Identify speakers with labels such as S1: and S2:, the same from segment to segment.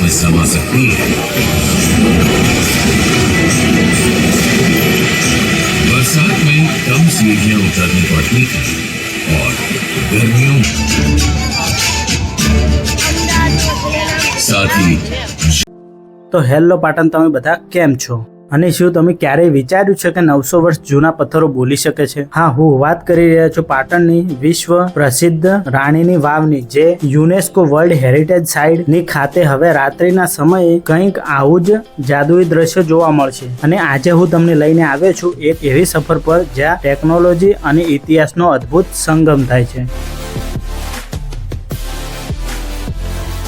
S1: इसमें समा सकती है। बरसात में कम सीढ़ियां उतरनी पड़ती थी और गर्मियों में साथ ही।
S2: तो हेलो पाटण, તમે બધા કેમ છો? અને શું તમે ક્યારેય વિચાર્યું છે કે 900 વર્ષ જૂના પથ્થરો બોલી શકે છે? હા, હું વાત કરી રહ્યા છું પાટણની વિશ્વ પ્રસિદ્ધ રાણીની વાવની, જે યુનેસ્કો વર્લ્ડ હેરિટેજ સાઇટની ખાતે હવે રાત્રિના સમયે કંઈક આવું જ જાદુઈ દ્રશ્ય જોવા મળશે। અને આજે હું તમને લઈને આવ્યો છું એક એવી સફર પર જ્યાં ટેકનોલોજી અને ઇતિહાસનો અદ્ભુત સંગમ થાય છે।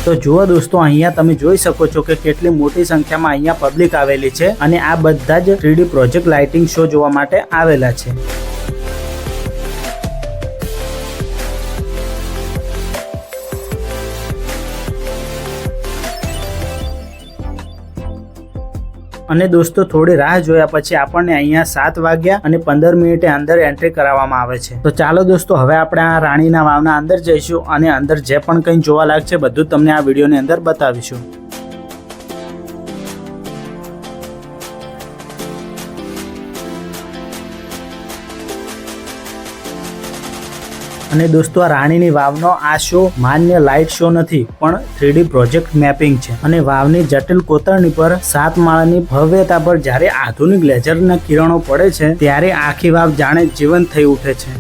S2: तो जुओ दोस्तों, अहींया तमे जोई शको छो के केटली मोटी संख्या में अहींया पब्लिक आवेली छे अने आ बधा ज 3D प्रोजेक्ट लाइटिंग शो जोवा माटे आवेला छे। અને દોસ્તો, થોડી રાહ જોયા પછી આપણને અહીંયા 7 વાગ્યા અને 15 મિનિટે અંદર એન્ટ્રી કરાવવામાં આવે છે। તો ચાલો દોસ્તો, હવે આપણે આ રાણીના વાવના અંદર જઈશું અને અંદર જે પણ કંઈ જોવા લાયક છે બધું તમને આ વિડીયોની અંદર બતાવીશું। અને દોસ્તો, આ રાણીની વાવનો આ શો માન્ય લાઇટ શો નથી પણ 3D પ્રોજેક્ટ મેપિંગ છે। અને વાવની જટિલ કોતરણી પર 7 માળની ભવ્યતા પર જ્યારે આધુનિક લેઝરના કિરણો પડે છે ત્યારે આખી વાવ જાણે જીવંત થઈ ઉઠે છે।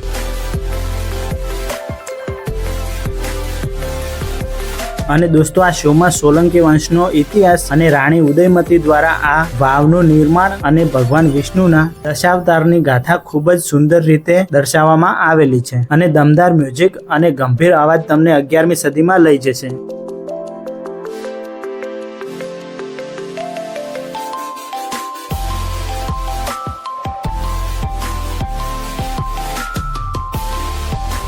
S2: અને દોસ્તો, આ શોમાં સોલંકી વંશનો ઇતિહાસ અને રાણી ઉદયમતી દ્વારા આ વાવનું નિર્માણ અને ભગવાન વિષ્ણુના દશાવતારની ગાથા ખૂબ જ સુંદર રીતે દર્શાવવામાં આવેલી છે। અને દમદાર મ્યુઝિક અને ગંભીર અવાજ તમને 11મી સદીમાં લઈ જશે।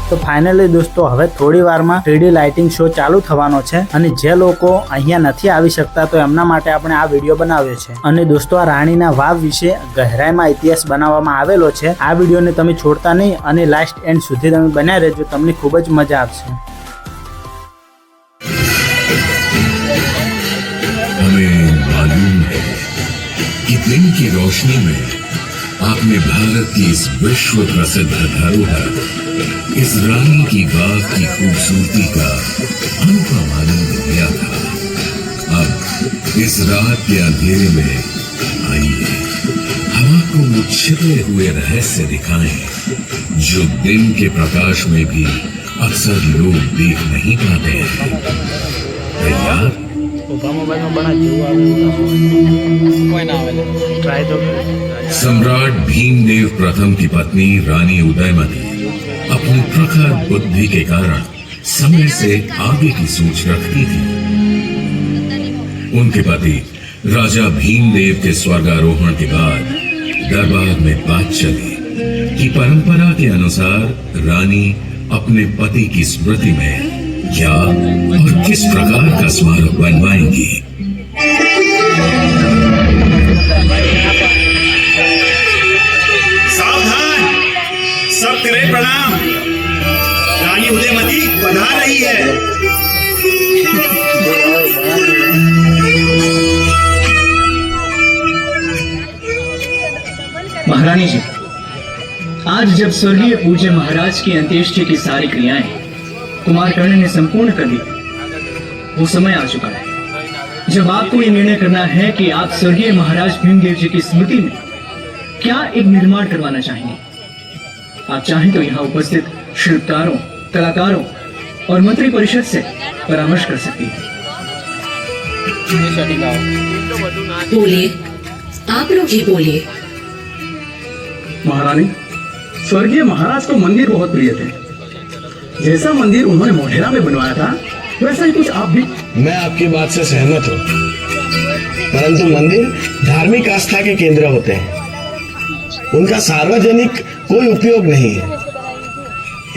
S2: તો ફાઇનલી દોસ્તો, હવે થોડી વારમાં 3D લાઇટિંગ શો ચાલુ થવાનો છે અને જે લોકો અહીંયા નથી આવી શકતા તો એમના માટે આપણે આ વિડીયો બનાવ્યો છે। અને દોસ્તો, આ રાણીના વાવ વિશે ગહેરાઈમાં ઇતિહાસ બનાવવામાં આવેલો છે। આ વિડીયોને તમે છોડતા નહીં અને લાસ્ટ એન્ડ સુધી તમે બન્યા રહેજો, તમને ખૂબ જ મજા આવશે।
S1: हमें मालूम है कि दिन की रोशनी में आपने भारत की इस विश्व प्रसिद्ध धरोहर, इस रानी की बाग की खूबसूरती का अनुपम आनंद लिया था। अब इस रात के अंधेरे में आइए हम आपको वो छिपे हुए रहस्य दिखाएं जो दिन के प्रकाश में भी अक्सर लोग देख नहीं पाते हैं। तैयार? सम्राट भीमदेव प्रथम की पत्नी रानी उदयमती अपनी प्रखर बुद्धि के कारण समय से आगे की सोच रखती थी। उनके पति राजा भीमदेव के स्वर्गारोहण के बाद दरबार में बात चली कि परंपरा के अनुसार रानी अपने पति की स्मृति में क्या और किस प्रकार का स्मारक बनवाएंगी।
S3: सावधान, सब तेरे प्रणाम। रानी उदयमती पधार रही है।
S4: महारानी जी, आज जब स्वर्गीय पूज्य महाराज की अंत्येष्टि की सारी क्रियाएं कुमारकर्ण ने संपूर्ण कर दी, वो समय आ चुका है जब आपको ये निर्णय करना है कि आप स्वर्गीय महाराज भीमदेव जी की स्मृति में क्या एक निर्माण करवाना चाहेंगे। आप चाहें तो यहाँ उपस्थित शिल्पकारों, कलाकारों और मंत्री परिषद से परामर्श कर सकती हैं।
S5: बोलिए, आप लोग ही बोलिए।
S6: महारानी, स्वर्गीय महाराज को मंदिर बहुत प्रिय थे। जैसा मंदिर उन्होंने मोढेरा में बनवाया था वैसा ही कुछ आप भी।
S7: मैं आपकी बात से सहमत हूँ, परंतु मंदिर धार्मिक आस्था के केंद्र होते हैं, उनका सार्वजनिक कोई उपयोग नहीं है।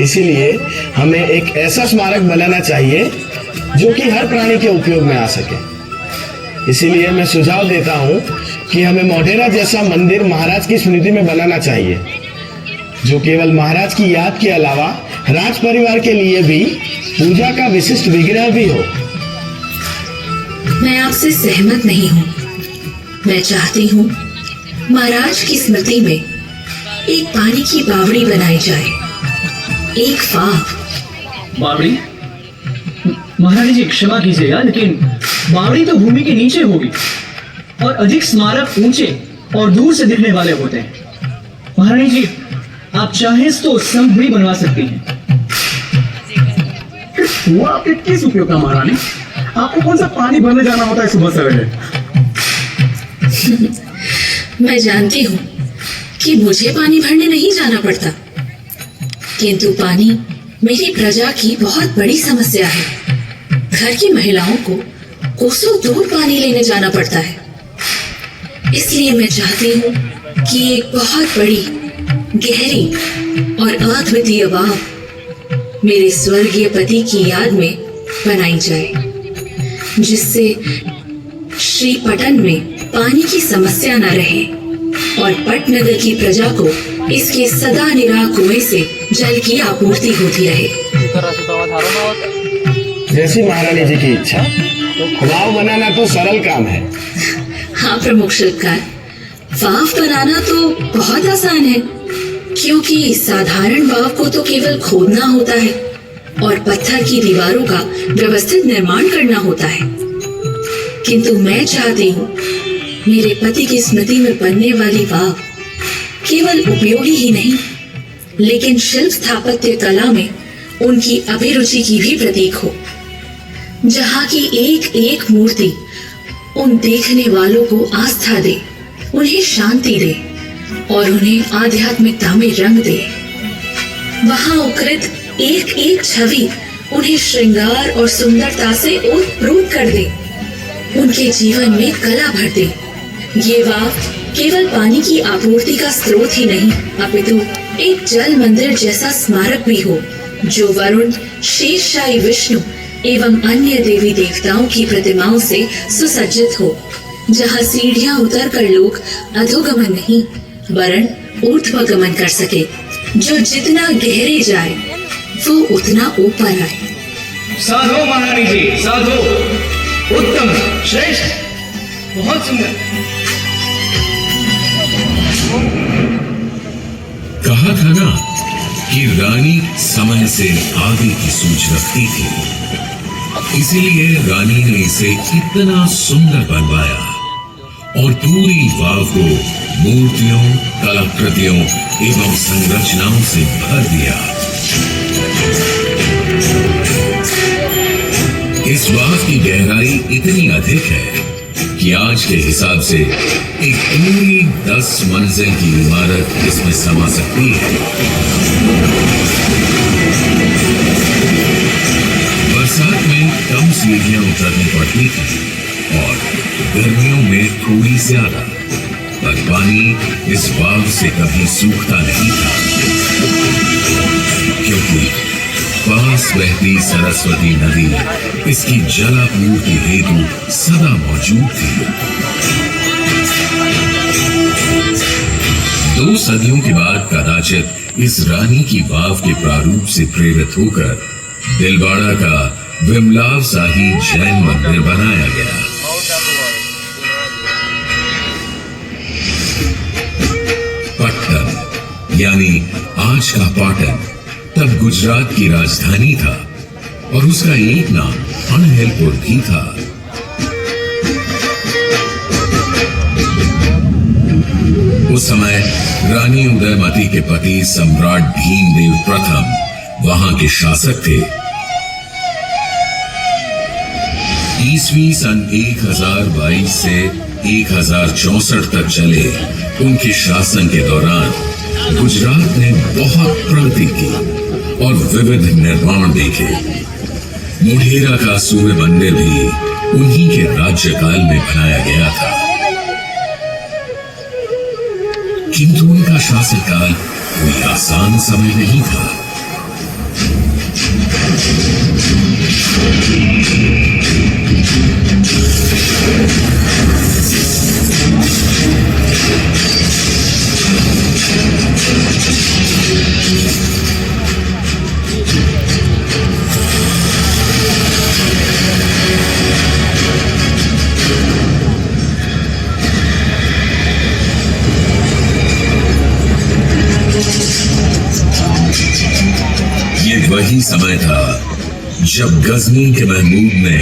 S7: इसीलिए हमें एक ऐसा स्मारक बनाना चाहिए जो कि हर प्राणी के उपयोग में आ सके। इसीलिए मैं सुझाव देता हूँ कि हमें मोढेरा जैसा मंदिर महाराज की स्मृति में बनाना चाहिए, जो केवल महाराज की याद के अलावा राज परिवार के लिए भी पूजा का विशिष्ट विग्रह भी हो।
S5: मैं आपसे सहमत नहीं हूँ। मैं चाहती हूँ महाराज की स्मृति में एक पानी की बावड़ी बनाई जाए, एक फाग।
S4: बावड़ी? महारानी जी क्षमा कीजिएगा, लेकिन बावड़ी तो भूमि के नीचे होगी और अधिक स्मारक ऊंचे और दूर से दिखने वाले होते हैं। महारानी जी, आप चाहें तो स्तंभ भी बनवा सकती हैं।
S6: वो आपके किस उपयोग का महारानी? आपको कौन सा पानी भरने जाना होता है सुबह सवेरे?
S5: मैं जानती हूँ कि मुझे पानी भरने नहीं जाना पड़ता, किंतु पानी मेरी प्रजा की बहुत बड़ी समस्या है। घर की महिलाओं को कोसों दूर पानी लेने जाना पड़ता है। इसलिए मैं चाहती हूँ कि एक बहुत बड़ी, गहरी और अद्वितीय वाव मेरे स्वर्गीय पति की याद में बनाई जाए, जिससे श्री पटन में पानी की समस्या न रहे और पटनगर की प्रजा को इसके सदा निराह कुएं से जल की आपूर्ति होती रहे।
S7: जैसी महारानी जी की इच्छा। वाव बनाना तो सरल काम है।
S5: हाँ प्रमुख शिल्पकार, वाव बनाना तो बहुत आसान है, क्योंकि साधारण वाव को तो केवल खोदना होता है और पत्थर की दीवारों का व्यवस्थित निर्माण करना होता है। किंतु मैं चाहती हूँ मेरे पति की स्मृति में बनने वाली वाव केवल उपयोगी ही नहीं, लेकिन शिल्प स्थापत्य कला में उनकी अभिरुचि की भी प्रतीक हो, जहाँ की एक एक मूर्ति उन देखने वालों को आस्था दे, उन्हें शांति दे और उन्हें आध्यात्मिकता में रंग दे। वहाँ उकृत एक एक छवि उन्हें श्रृंगार और सुंदरता से ओतप्रोत कर दे, उनके जीवन में कला भर दे। ये वाव केवल पानी की आपूर्ति का स्रोत ही नहीं, अपितु एक जल मंदिर जैसा स्मारक भी हो, जो वरुण, शेषशाही विष्णु एवं अन्य देवी देवताओं की प्रतिमाओं से सुसज्जित हो, जहाँ सीढ़ियां उतरकर लोग अधोगमन नहीं वरन ऊर्ध्वगमन कर सके। जो जितना गहरे जाए वो उतना ऊपर आए।
S4: साधो महारानी जी, साधो। उत्तम, श्रेष्ठ, बहुत सुंदर।
S1: कहा था ना कि रानी समय से आगे की सोच रखती थी, इसीलिए रानी ने इसे इतना सुंदर बनवाया और पूरी वाव को मूर्तियों, कलाकृतियों एवं संरचनाओं से भर दिया। इस वाव की गहराई इतनी अधिक है कि आज के हिसाब से एक पूरी 10 मंजिल की इमारत इसमें समा सकती है। बरसात में कम सीढ़ियां उतरनी पड़ती थी और गर्मियों में थोड़ी ज्यादा, पर पानी इस वाव से कभी सूखता नहीं था, क्योंकि पास बहती सरस्वती नदी इसकी जलापूर्ति हेतु सदा मौजूद थी। 2 सदियों के बाद कदाचित इस रानी की वाव के प्रारूप से प्रेरित होकर दिलवाड़ा का विमलाव शाही जैन मंदिर बनाया गया। पट्टन यानी आज का पाटन तब गुजरात की राजधानी था और उसका एक नाम अनहिलपुर भी था। उस समय रानी उदयमती के पति सम्राट भीमदेव प्रथम वहां के शासक थे। ईस्वी सन 1022 से 1064 तक चले उनके शासन के दौरान गुजरात ने बहुत प्रगति की और विविध निर्माण देखे। मुढेरा का सूर्य मंदिर भी उन्हीं के राज्यकाल में बनाया गया था, किंतु उनका शासनकाल कोई आसान समय नहीं था। समय था जब गजनी के महमूद ने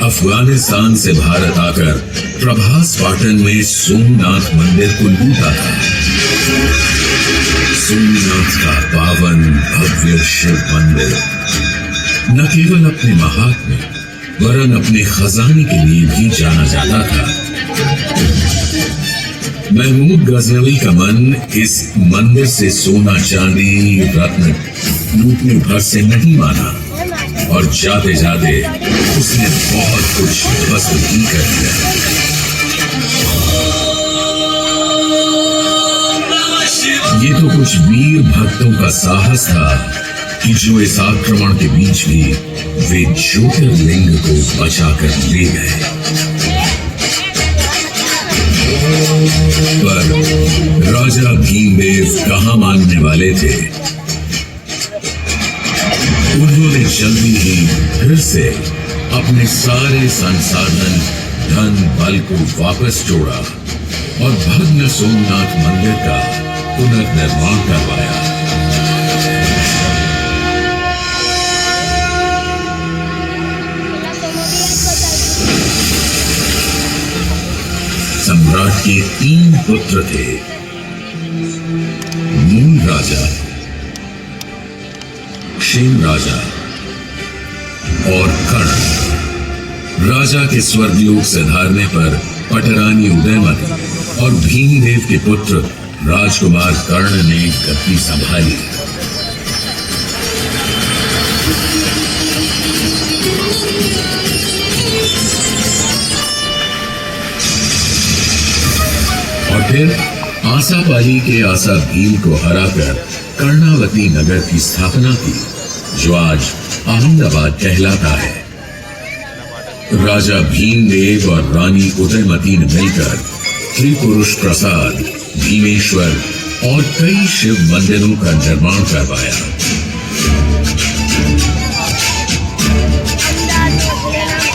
S1: अफगानिस्तान से भारत आकर प्रभास पाटन में सोमनाथ मंदिर को लूटा था। सोमनाथ का पावन भव्य शिव मंदिर न केवल अपने महात्म्य वरन अपने खजाने के लिए भी जाना जाता था। महमूद गजनवी का मन इस मंदिर से सोना चांदी रत्न लूटने भर से नहीं माना और जाते जाते उसने बहुत कुछ वसूल भी कर दिया। ये तो कुछ वीर भक्तों का साहस था कि जो इस आक्रमण के बीच भी वे ज्योतिर्लिंग को बचाकर ले गए। पर राजा भीमदेव कहाँ मानने वाले थे। उन्होंने जल्दी ही फिर से अपने सारे संसाधन धन बल को वापस जोड़ा और भग्न सोमनाथ मंदिर का पुनर्निर्माण करवाया। सम्राट के 3 पुत्र थे, मूल राजा, क्षेम राजा और कर्ण। राजा के स्वर्गलोक से धारने पर पटरानी उदयमती और भीमदेव के पुत्र राजकुमार कर्ण ने गद्दी संभाली। और फिर आसापाली के आसा भील को हराकर कर्णावती नगर की स्थापना की, जो आज अहमदाबाद कहलाता है। राजा भीमदेव और रानी उदयमती ने मिलकर त्रिपुरुष प्रसाद, भीमेश्वर और कई शिव मंदिरों का निर्माण करवाया।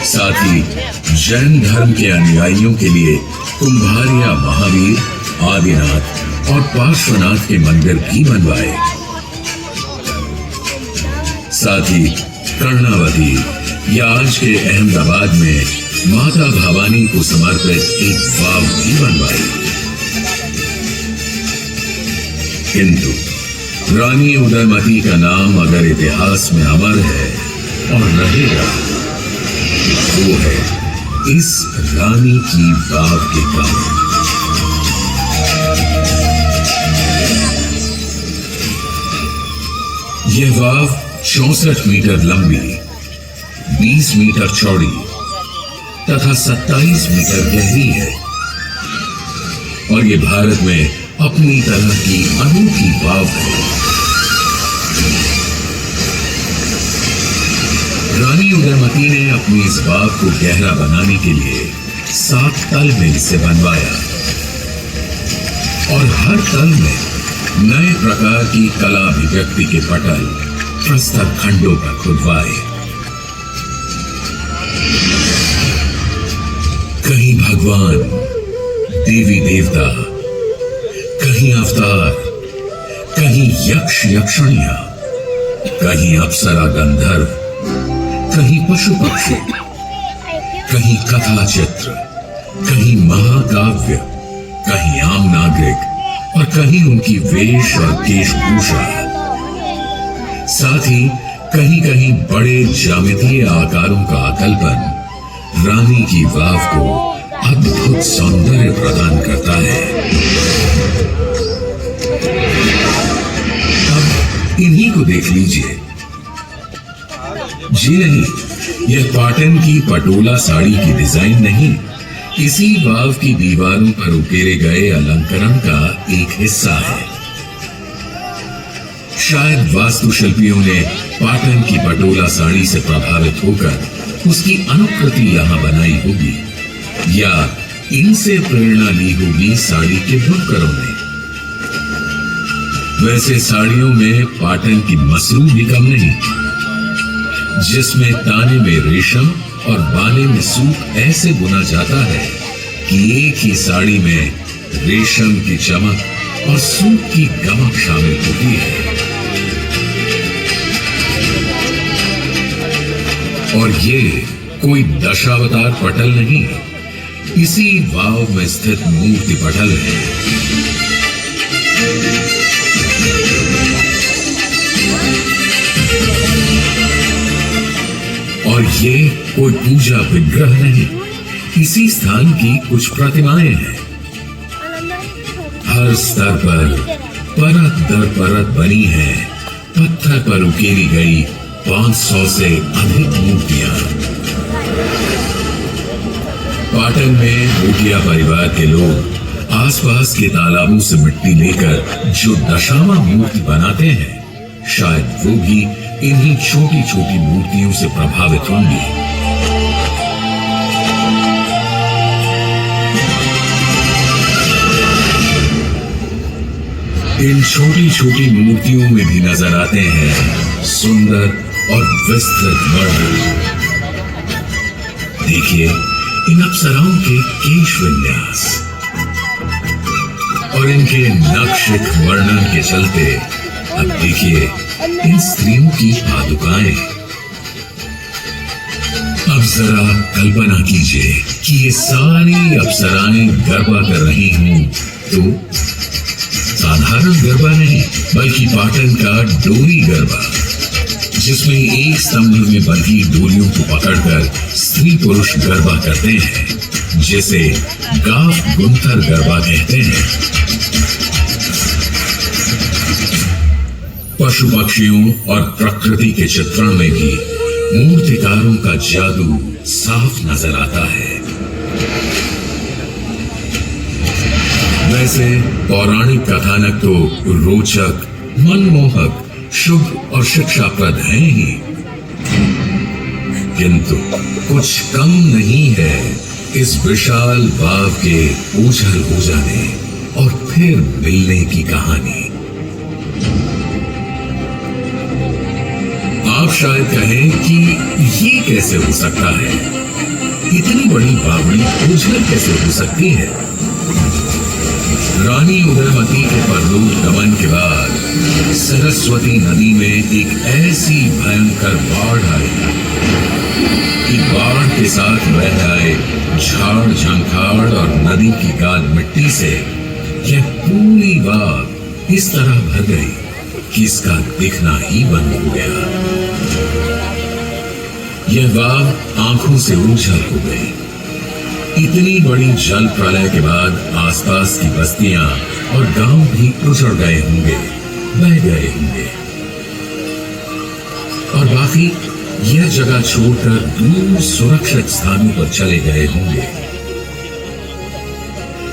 S1: साथ ही जैन धर्म के अनुयायियों के लिए कुंभारिया महावीर, आदिनाथ और पार्श्वनाथ के मंदिर भी बनवाए। साथ ही कर्णावती या आज के अहमदाबाद में माता भवानी को समर्पित एक वाव भी बनवाई। किंतु रानी उदयमती का नाम अगर इतिहास में अमर है और रहेगा, वो है इस रानी की वाव के कारण। यह वाव 64 मीटर लंबी, 20 मीटर चौड़ी तथा 27 मीटर गहरी है और ये भारत में अपनी तरह की अनूठी वाव है। रानी उदयमती ने अपनी इस वाव को गहरा बनाने के लिए 7 तल में इसे बनवाया और हर तल में नए प्रकार की कला अभिव्यक्ति के पटल प्रस्तर खंडों पर खुदवाए। कहीं भगवान, देवी देवता, कहीं अवतार, कहीं यक्ष यक्षणिया, कहीं अप्सरा गंधर्व, कहीं पशु पक्षी, कहीं कथा चित्र, कहीं महाकाव्य, कहीं आम नागरिक और कहीं उनकी वेश और वेशभूषा। साथ ही कहीं कहीं बड़े ज्यामितीय आकारों का आकल्पन रानी की वाव को अद्भुत सौंदर्य प्रदान करता है। अब इन्हीं को देख लीजिए। जी नहीं, यह पाटन की पटोला साड़ी की डिजाइन नहीं, इसी वाव की दीवारों पर उकेरे गए अलंकरण का एक हिस्सा है। शायद वास्तुशिल्पियों ने पाटन की पटोला साड़ी से प्रभावित होकर उसकी अनुकृति यहां बनाई होगी या इनसे प्रेरणा ली होगी साड़ी के बुनकरों ने। वैसे साड़ियों में पाटन की मसरू भी कम नहीं, जिसमें ताने में रेशम और बाने में सूत ऐसे बुना जाता है कि एक ही साड़ी में रेशम की चमक और सूत की गमक शामिल होती है। और ये कोई दशावतार पटल नहीं, इसी वाव में स्थित मूर्ति पटल है। और ये कोई पूजा विग्रह नहीं, इसी स्थान की कुछ प्रतिमाएं हैं। हर स्तर पर परत दर परत बनी है पत्थर पर उकेरी गई 500 से अधिक मूर्तियां। पाटन में भूटिया परिवार के लोग आसपास के तालाबों से मिट्टी लेकर जो दशामा मूर्ति बनाते हैं, शायद वो भी इन्हीं छोटी छोटी मूर्तियों से प्रभावित होंगी। इन छोटी छोटी मूर्तियों में भी नजर आते हैं सुंदर और विस्तृत वर्णन। देखिए इन अप्सराओं के केश विन्यास और इनके नक्शिक वर्णन के चलते अब देखिए इन स्त्रियों की पादुकाएं। अब जरा कल्पना कीजिए कि ये सारी अप्सराएं गरबा कर रही हूं तो साधारण गरबा नहीं बल्कि पाटन का डोरी गरबा, जिसमें एक स्तंभ में बंधी डोरियों को पकड़कर स्त्री पुरुष गरबा करते हैं, जिसे गाफ गुंथर गरबा कहते हैं। पशु पक्षियों और प्रकृति के चित्रण में भी मूर्तिकारों का जादू साफ नजर आता है। वैसे पौराणिक कथानक तो रोचक, मनमोहक, शुभ और शिक्षाप्रद हैं ही, किंतु कुछ कम नहीं है इस विशाल वाव के उछल हो जाने और फिर मिलने की कहानी। आप शायद कहें कि ये कैसे हो सकता है, इतनी बड़ी बावड़ी उछल कैसे हो सकती है। रानी उदयमती के परलोक गमन के बाद सरस्वती नदी में एक ऐसी भयंकर बाढ़ आई कि बाढ़ के साथ बह आए झाड़ झंखाड़ और नदी की गाद मिट्टी से यह पूरी वाव इस तरह भर गई कि इसका दिखना ही बंद हो गया। यह वाव आंखों से ओझल हो गई। इतनी बड़ी जल प्रलय के बाद आसपास की बस्तियां और गांव भी उजड़ गए होंगे, बह गए होंगे और बाकी यह जगह छोड़कर दूर सुरक्षित स्थानों पर चले गए होंगे।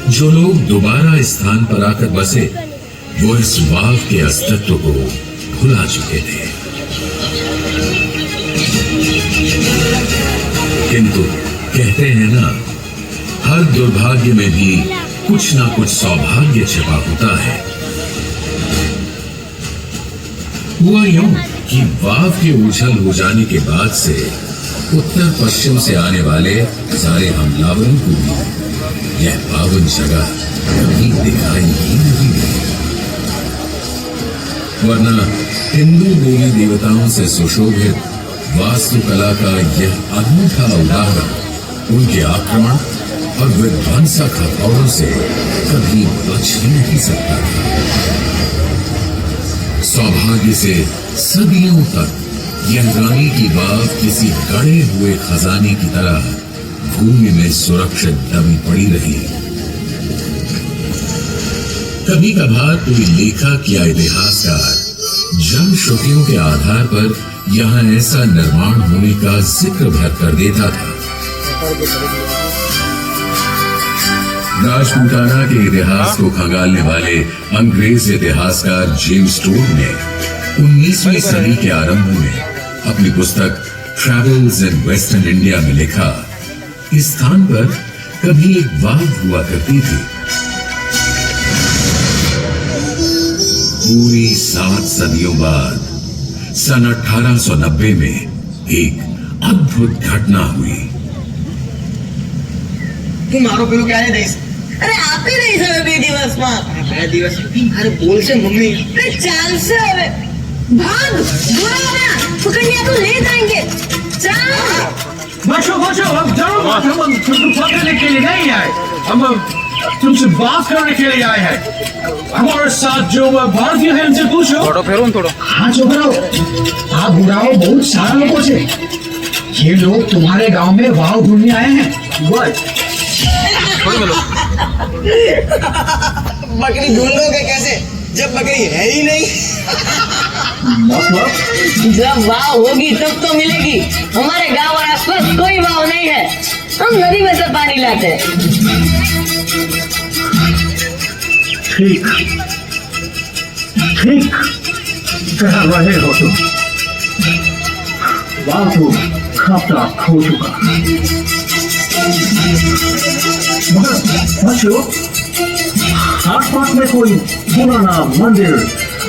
S1: जो लोग दोबारा इस स्थान पर आकर बसे वो इस वाव के अस्तित्व को भुला चुके थे। किंतु कहते हैं ना, हर दुर्भाग्य में भी कुछ ना कुछ सौभाग्य छिपा होता है। हुआ यूं कि वाव के उछल हो जाने के बाद से उत्तर पश्चिम से आने वाले सारे हमलावरों को भी यह पावन जगह कभी दिखाई ही नहीं दी, वरना हिंदू देवी देवताओं से सुशोभित वास्तुकला का यह अनूठा उदाहरण उनके आक्रमण और विध्वंसक हथौड़ों से कभी बच ही नहीं सकता था। सौभाग्य से सदियों तक यह रानी की वाव किसी गड़े हुए खजाने की तरह भूमि में सुरक्षित दबी पड़ी रही। कभी कभार कोई लेखक या इतिहासकार जनश्रुतियों के आधार पर यहाँ ऐसा निर्माण होने का जिक्र भर कर देता था। राजपूताना के इतिहास को खंगालने वाले अंग्रेज इतिहासकार जेम्स टोड ने 19वीं सदी के आरंभ में अपनी पुस्तक ट्रैवल्स इन वेस्टर्न इंडिया में लिखा, इस स्थान पर कभी एक वाव हुआ करती थी। पूरी 7 सदियों बाद सन 1890 में एक अद्भुत घटना हुई।
S8: મારો પેલું ક્યારે દઈશ? અરે આપી દઈશ હવે 2 દિવસમાં. 2 દિવસ મારે બોલશે મમ્મી. અરે ચાલશે હવે. भाग बुरा हो गया पकड़ने को ले जाएंगे चल
S6: बच्चों बच्चों हम जरूर हम तुमको पकड़ने के लिए नहीं आए, हम तुमसे बात करने के लिए आए हैं। हमारे साथ जो भारतीय है उनसे पूछो। हाँ चुप रहो, आप बुराओ बहुत सारे लोगों से, ये लोग तुम्हारे गांव में वाव ढूंढने आए हैं।
S8: बकरी ढूंढोगे कैसे जब बकरी है ही नहीं?
S6: मतलब
S9: जब वाव होगी तब तो मिलेगी। हमारे गांव और आसपास कोई वाव नहीं है, हम नदी में से पानी लाते हैं।
S6: ठीक ठीक कह रहे हो तुम, वाव तो खपड़ा खो चुका, मगर बच्चों आसपास में कोई पुराना मंदिर,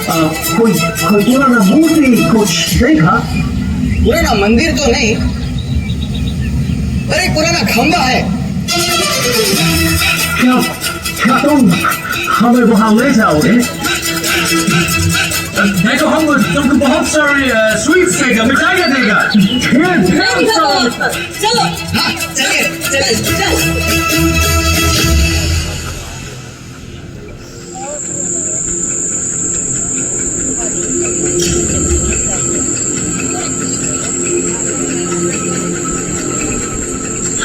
S6: कोई पुराना मूर्ति कुछ देखा?
S8: पुराना मंदिर तो नहीं, पर एक पुराना खंबा है।
S6: क्या क्या तुम हमें वहां ले जाओगे? देखो हम तुमको बहुत सारी स्वीट्स देगा, मिठाइयाँ देगा।
S9: चलो
S8: हाँ चलिए चलिए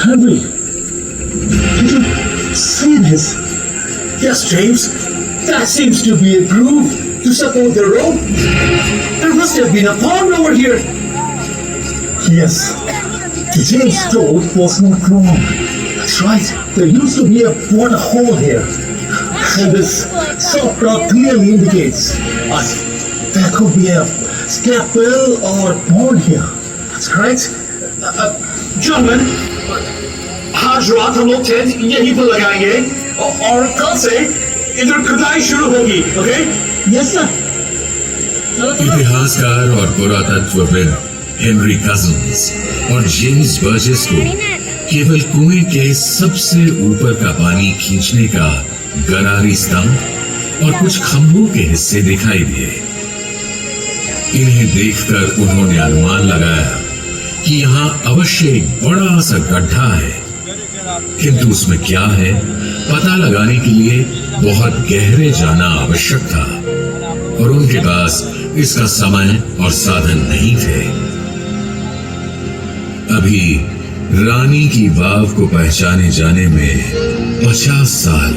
S6: Henry, did you see this? Yes, James. That seems to be a groove to support the rope. There must have been a pond over here. Yes, the James told was not wrong. That's right. There used to be a water hole here. And this soft rock clearly indicates there could be a step well or pond here. That's correct. Gentlemen, आज रात हम लोग tent यहीं पर लगाएंगे और कल से इधर खुदाई शुरू होगी। ओके? Yes sir.
S1: इतिहासकार और पुरातत्वविद हेनरी कजिन्स और जेम्स बर्जेस को केवल कुएं के सबसे ऊपर का पानी खींचने का गरारी स्तंभ और कुछ खंभों के हिस्से दिखाई दिए। इन्हें देखकर उन्होंने अनुमान लगाया कि यहाँ अवश्य एक बड़ा सा गड्ढा है, किंतु उसमें क्या है पता लगाने के लिए बहुत गहरे जाना आवश्यक था और उनके पास इसका समय और साधन नहीं थे। अभी रानी की वाव को पहचाने जाने में 50 साल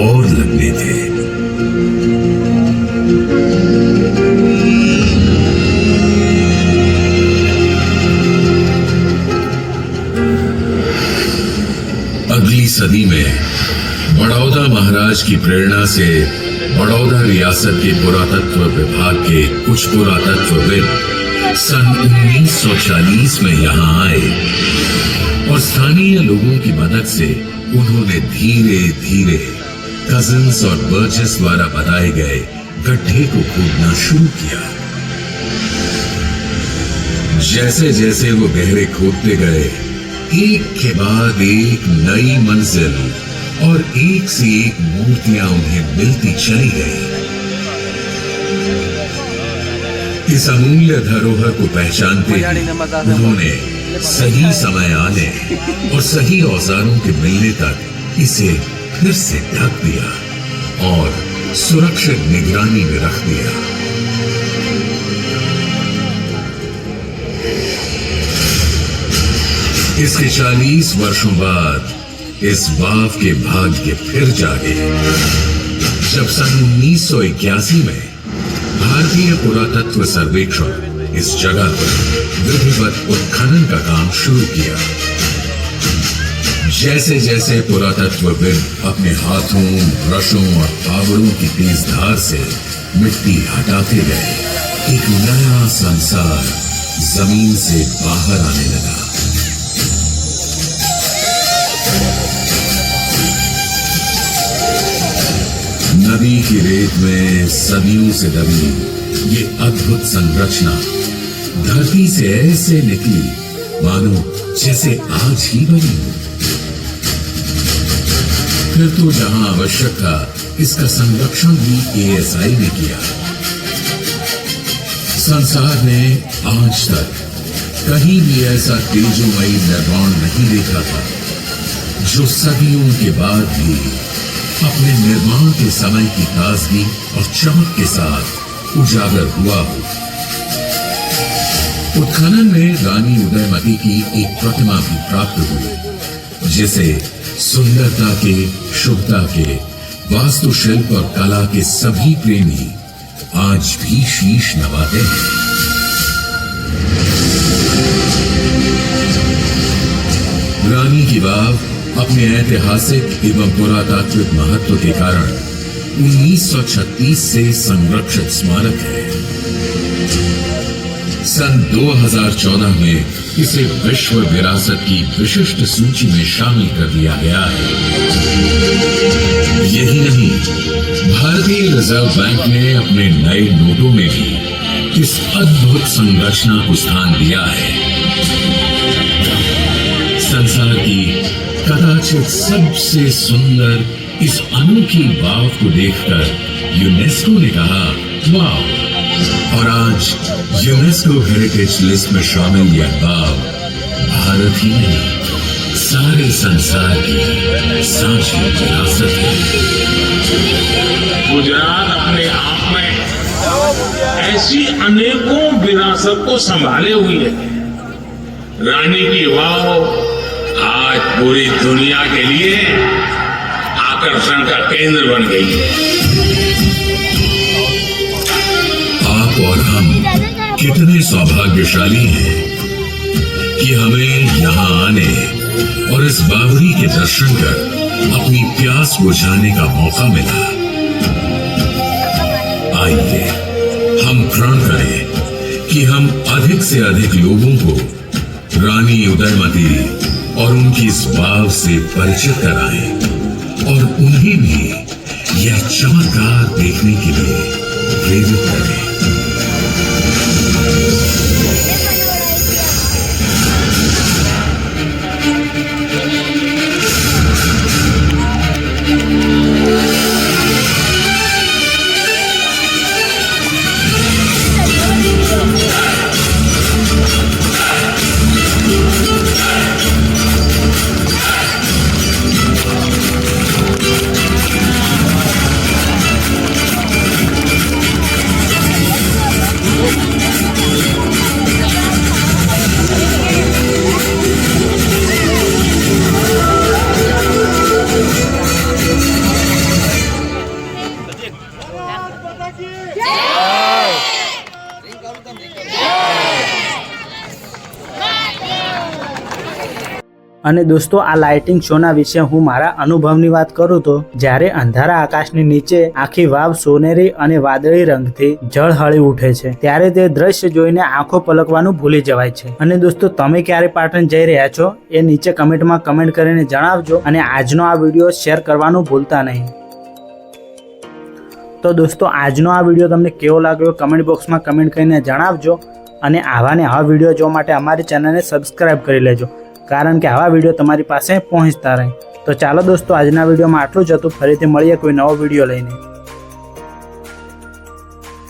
S1: और लगने थे। अगली सदी में बड़ौदा महाराज की प्रेरणा से बड़ौदा रियासत के पुरातत्व विभाग के कुछ पुरातत्वविद सन 1940 में यहाँ आए और स्थानीय लोगों की मदद से उन्होंने धीरे धीरे कजिन्स और बर्जेस द्वारा बताए गए गड्ढे को खोदना शुरू किया। जैसे जैसे वो गहरे खोदते गए, एक के बाद एक नई मंजिल और एक से एक मूर्तियां उन्हें मिलती चली गई। इस अमूल्य धरोहर को पहचानते ही उन्होंने सही समय आने और सही औजारों के मिलने तक इसे फिर से ढक दिया और सुरक्षित निगरानी में रख दिया। इसके 40 वर्षों बाद इस वाव के भाग्य फिर जागे जब सन 1981 में भारतीय पुरातत्व सर्वेक्षण इस जगह पर विधिवत उत्खनन का काम शुरू किया। जैसे जैसे पुरातत्वविद अपने हाथों, ब्रशों और फावड़ों की तेज धार से मिट्टी हटाते गए, एक नया संसार जमीन से बाहर आने लगा। नदी की रेत में सदियों से दबी ये अद्भुत संरचना धरती से ऐसे निकली मानो जैसे आज ही बनी हो। फिर तो जहां आवश्यक था इसका संरक्षण भी एएसआई ने किया। संसार ने आज तक कहीं भी ऐसा तेजोमयी निर्माण नहीं देखा था जो सदियों के बाद भी अपने निर्माण के समय की ताजगी और चमक के साथ उजागर हुआ हो। उत्खनन में रानी उदयमती की एक प्रतिमा भी प्राप्त हुई जिसे सुंदरता के, शुभता के, वास्तुशिल्प और कला के सभी प्रेमी आज भी शीश नवाते हैं। रानी की वाव अपने ऐतिहासिक एवं पुरातात्विक महत्व के कारण 1936 से संरक्षित स्मारक है। सन 2014 में इसे विश्व विरासत की विशिष्ट सूची में शामिल कर दिया गया है। यही नहीं, भारतीय रिजर्व बैंक ने अपने नए नोटों में भी इस अद्भुत संरचना को स्थान दिया है। संसार की कदाचित सबसे सुंदर इस अनोखी वाव को देखकर यूनेस्को ने कहा वाव, और आज यूनेस्को हेरिटेज लिस्ट में शामिल यह वाव भारत ही नहीं, सारे संसार की साझी विरासत है।
S10: गुजरात अपने आप में ऐसी अनेकों विरासत को संभाले हुए है। रानी की वाव आज पूरी दुनिया के लिए आकर्षण का केंद्र बन गई है।
S1: आप और हम कितने सौभाग्यशाली हैं कि हमें यहाँ आने और इस बावड़ी के दर्शन कर अपनी प्यास बुझाने का मौका मिला। आइए हम प्रण करें कि हम अधिक से अधिक लोगों को रानी उदयमती और उनकी इस वाव से परिचित कराएं और उन्हें भी यह चमत्कार देखने के लिए प्रेरित करें।
S2: અને દોસ્તો આ લાઇટિંગ શોના વિશે હું મારા અનુભવની વાત કરું તો જ્યારે અંધારા આકાશની નીચે આખી વાવ સોનેરી અને વાદળી રંગથી ઝળહળી ઉઠે છે ત્યારે તે દ્રશ્ય જોઈને આંખો પલકવાનું ભૂલી જવાય છે। અને દોસ્તો તમે ક્યારે પાટણ જઈ રહ્યા છો એ નીચે કમેન્ટમાં કમેન્ટ કરીને જણાવજો અને આજનો આ વિડીયો શેર કરવાનું ભૂલતા નહીં। તો દોસ્તો આજનો આ વિડીયો તમને કેવો લાગ્યો કમેન્ટ બોક્સમાં કમેન્ટ કરીને જણાવજો અને આવા ને આવા વિડીયો જોવા માટે અમારી ચેનલને સબસ્ક્રાઇબ કરી લેજો કારણ કે આવા વિડીયો તમારી પાસે પહોંચતા રહે। તો ચાલો દોસ્તો આજના વિડીયોમાં આટલું જ હતું, ફરીથી મળીએ કોઈ નવો વિડીયો લઈને।